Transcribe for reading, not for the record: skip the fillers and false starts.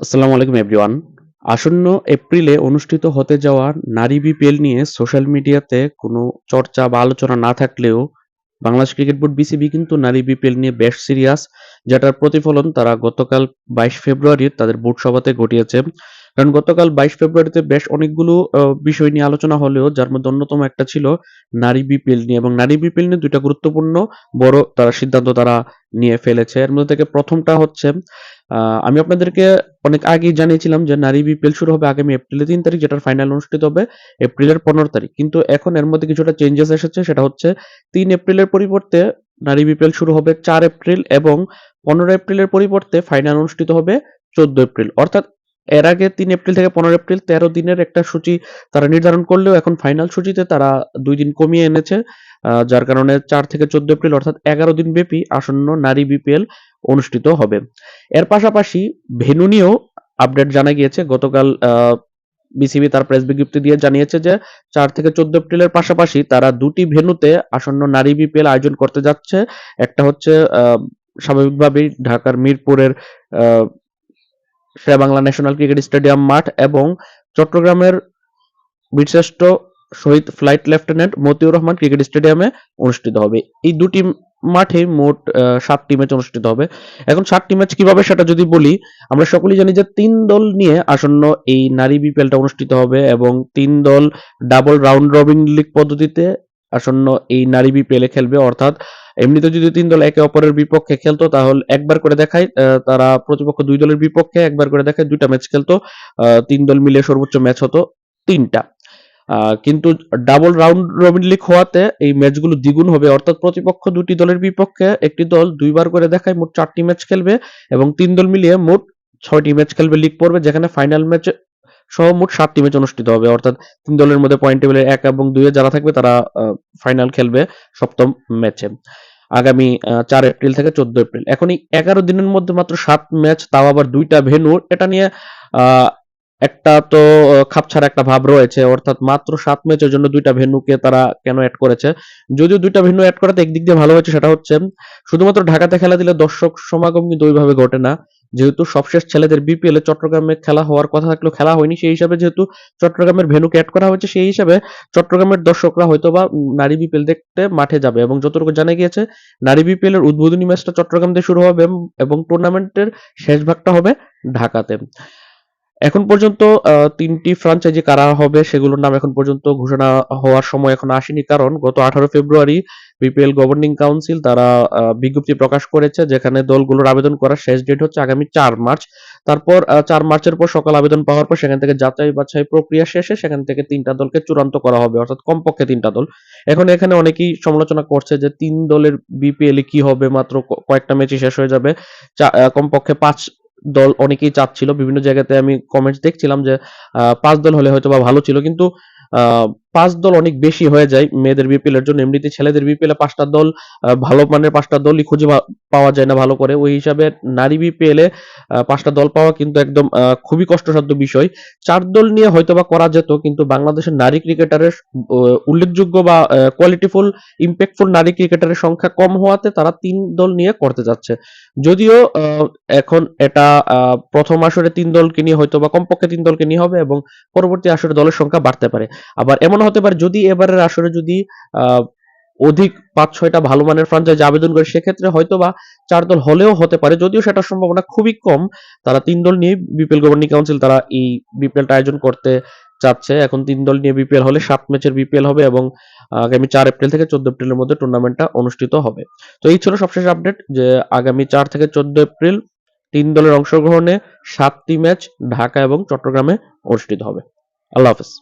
আসসালামু আলাইকুম এভরিওয়ান। আসন্ন এপ্রিলে অনুষ্ঠিত হতে যাওয়া নারী বিপিএল নিয়ে সোশ্যাল মিডিয়াতে কোনো চর্চা বা আলোচনা না থাকলেও বাংলাদেশ ক্রিকেট বোর্ড বিসিবি কিন্তু নারী বিপিএল নিয়ে বেশ সিরিয়াস, যেটার প্রতিফলন তারা গতকাল 22 ফেব্রুয়ারি তাদের বোর্ড সভাতে ঘটিয়েছে। কারণ গতকাল 22 ফেব্রুয়ারিতে বেশ অনেকগুলো বিষয় নিয়ে আলোচনা হলেও যার মধ্যে অন্যতম একটা ছিল নারী বিপিএল নিয়ে, এবং নারী বিপিএল নিয়ে দুইটা গুরুত্বপূর্ণ বড় তারা সিদ্ধান্ত তারা নিয়ে ফেলেছে। এর মধ্যে থেকে প্রথমটা হচ্ছে, আমি আপনাদেরকে অনেক আগেই জানিয়েছিলাম যে নারী বিপিএল শুরু হবে আগামী এপ্রিলের 3 তারিখ, যেটার ফাইনাল অনুষ্ঠিত হবে এপ্রিলের 15 তারিখ। কিন্তু এখন এর মধ্যে কিছুটা চেঞ্জেস এসেছে, সেটা হচ্ছে 3 এপ্রিলের পরিবর্তে নারী বিপিএল শুরু হবে 4 এপ্রিল, এবং 15 এপ্রিলের পরিবর্তে ফাইনাল অনুষ্ঠিত হবে 14 এপ্রিল। অর্থাৎ এর আগে 3 এপ্রিল থেকে 15 এপ্রিল 13 দিনের একটা সূচি তারা নির্ধারণ করলেও এখন ফাইনাল সূচিতে তারা 2 দিন কমিয়ে এনেছে, যার কারণে 4 থেকে 14 এপ্রিল অর্থাৎ 11 দিন ব্যাপী আসন্ন নারী বিপিএল অনুষ্ঠিত হবে। এর পাশাপাশি ভেন্যু নিয়েও আপডেট জানা গিয়েছে। গতকাল বিসিবি তার প্রেস বিজ্ঞপ্তি দিয়ে জানিয়েছে যে 4 থেকে 14 এপ্রিলের পাশাপাশি তারা 2টি ভেন্যুতে আসন্ন নারী বিপিএল আয়োজন করতে যাচ্ছে। একটা হচ্ছে স্বাভাবিকভাবেই ঢাকার মিরপুরের আহ, শেরেবাংলা ন্যাশনাল ক্রিকেট স্টেডিয়াম মাঠ, এবং চট্টগ্রামের বীরশ্রেষ্ঠ শহীদ flight lieutenant Matiur Rahman cricket স্টেডিয়ামে অনুষ্ঠিত হবে। এই দুটি মাঠে মোট 7টি ম্যাচ অনুষ্ঠিত হবে। এখন 7টি ম্যাচ কিভাবে সেটা যদি বলি, আমরা সকলেই জানি যে 3 দল নিয়ে আসন্ন এই নারী বিপিএলটা অনুষ্ঠিত হবে, এবং 3 দল ডাবল রাউন্ড রবিন লিগ পদ্ধতিতে আসন্ন এই নারী বিপিএল এ খেলবে। অর্থাৎ এমনিতে যদি 3 দল একে অপরের বিপক্ষে খেলতো তাহলে একবার করে দেখায় তারা প্রতিপক্ষ 2 দলের বিপক্ষে একবার করে দেখায় 2টা ম্যাচ খেলতো, 3 দল মিলে সর্বোচ্চ ম্যাচ হতো 3টা। কিন্তু ডাবল রাউন্ড রবিন লিগ হওয়াতে এই ম্যাচগুলো দ্বিগুণ হবে, অর্থাৎ প্রতিপক্ষ 2টি দলের বিপক্ষে একটি দল 2বার করে দেখায় মোট 4টি ম্যাচ খেলবে, এবং 3 দল মিলিয়ে মোট 6টি ম্যাচ খেলবে লিগ পর্বে, যেখানে ফাইনাল ম্যাচ সহ মোট 7টি ম্যাচ অনুষ্ঠিত হবে। অর্থাৎ 3 দলের মধ্যে পয়েন্ট টেবিলের 1 এবং 2 এ যারা থাকবে তারা ফাইনাল খেলবে সপ্তম ম্যাচে আগামী 4 এপ্রিল থেকে 14 এপ্রিল। এখন এই 11 দিনের মধ্যে মাত্র 7 ম্যাচ, তাও আবার 2টা ভেন্যু, এটা নিয়ে আহ একটা তো খাপছাড়া একটা ভাব রয়েছে। অর্থাৎ মাত্র 7 ম্যাচের জন্য 2টা ভেন্যুকে তারা কেন অ্যাড করেছে? যদিও 2টা ভেন্যু অ্যাড করাতে একদিক দিয়ে ভালো হয়েছে, সেটা হচ্ছে শুধুমাত্র ঢাকাতে খেলা দিলে দর্শক সমাগম কিন্তু ওইভাবে ঘটে না। যেহেতু সবশেষ ছেলেদের বিপিএল এ চট্টগ্রামে খেলা হওয়ার কথা থাকলেও খেলা হয়নি, সেই হিসাবে যেহেতু চট্টগ্রামের ভেন্যুকে অ্যাড করা হয়েছে, সেই হিসাবে চট্টগ্রামের দর্শকরা হয়তোবা নারী বিপিএল দেখতে মাঠে যাবে। এবং যতটুকু জানা গিয়েছে, নারী বিপিএল এর উদ্বোধনী ম্যাচটা চট্টগ্রাম দিয়ে শুরু হবে, এবং টুর্নামেন্টের শেষ ভাগটা হবে ঢাকাতে। এখন পর্যন্ত 3টি ফ্র্যাঞ্চাইজি কারা হবে সেগুলোর নাম এখন পর্যন্ত ঘোষণা হওয়ার সময় এখন আসেনি, কারণ গত 18 ফেব্রুয়ারি বিপিএল গভর্নিং কাউন্সিল তারা বিজ্ঞপ্তি প্রকাশ করেছে, যেখানে দলগুলোর আবেদন করার শেষ ডেট হচ্ছে আগামী 4 মার্চ। তারপর 4 মার্চের পর সকল আবেদন পাওয়ার পর সেখান থেকে যাচাই বাছাই প্রক্রিয়া শেষে সেখান থেকে 3টা দলকে চূড়ান্ত করা হবে, অর্থাৎ কমপক্ষে 3টা দল। এখন এখানে অনেকেই সমালোচনা করছে যে 3 দলের বিপিএল এ কি হবে, মাত্র কয়েকটা ম্যাচই শেষ হয়ে যাবে, কমপক্ষে 5 দল অনেকেই চাচ্ছিল। বিভিন্ন জায়গাতে আমি কমেন্টস দেখছিলাম যে 5 দল হলে হয়তোবা ভালো ছিল, কিন্তু আহ 5 দল অনেক বেশি হয়ে যায় মেয়েদের বিপিএল এর জন্য। এমনিতে ছেলেদের বিপিএল এ 5টা দল, ভালো মানের 5টা দলই খুঁজে পাওয়া যায় না ভালো করে। ওই হিসাবে নারী বিপিএল এ 5টা দল পাওয়া কিন্তু একদম খুবই কষ্টসাধ্য বিষয়। 4 দল নিয়ে হয়তোবা করা যেত, কিন্তু বাংলাদেশের নারী ক্রিকেটারের উল্লেখযোগ্য বা কোয়ালিটিফুল ইম্প্যাক্টফুল নারী ক্রিকেটারের সংখ্যা কম হওয়াতে তারা 3 দল নিয়ে করতে যাচ্ছে। যদিও এখন এটা প্রথম আসরে 3 দলকে নিয়ে হয়তো বা কমপক্ষে 3 দলকে নিয়ে হবে, এবং পরবর্তী আসরে দলের সংখ্যা বাড়তে পারে। আবার এমন হতে পারে যদি এবারের আসরে যদি আহ অধিক 5-6টা ভালো মানের ফ্রাঞ্চাইজি আবেদন করে, সেক্ষেত্রে হয়তো বা 4 দল হলেও হতে পারে, যদিও সেটার সম্ভাবনা খুবই কম। তারা 3 দল নিয়ে বিপিএল গভর্নিং কাউন্সিল তারা এই বিপিএলটা আয়োজন করতে চাচ্ছে। এখন 3 দল নিয়ে বিপিএল হলে 7 ম্যাচের বিপিএল হবে, এবং আগামী 4 এপ্রিল থেকে 14 এপ্রিলের মধ্যে টুর্নামেন্টটা অনুষ্ঠিত হবে। তো এই ছিল সবশেষ আপডেট, যে আগামী 4 থেকে 14 এপ্রিল 3 দলের অংশগ্রহণে 7টি ম্যাচ ঢাকা এবং চট্টগ্রামে অনুষ্ঠিত হবে। আল্লাহ হাফেজ।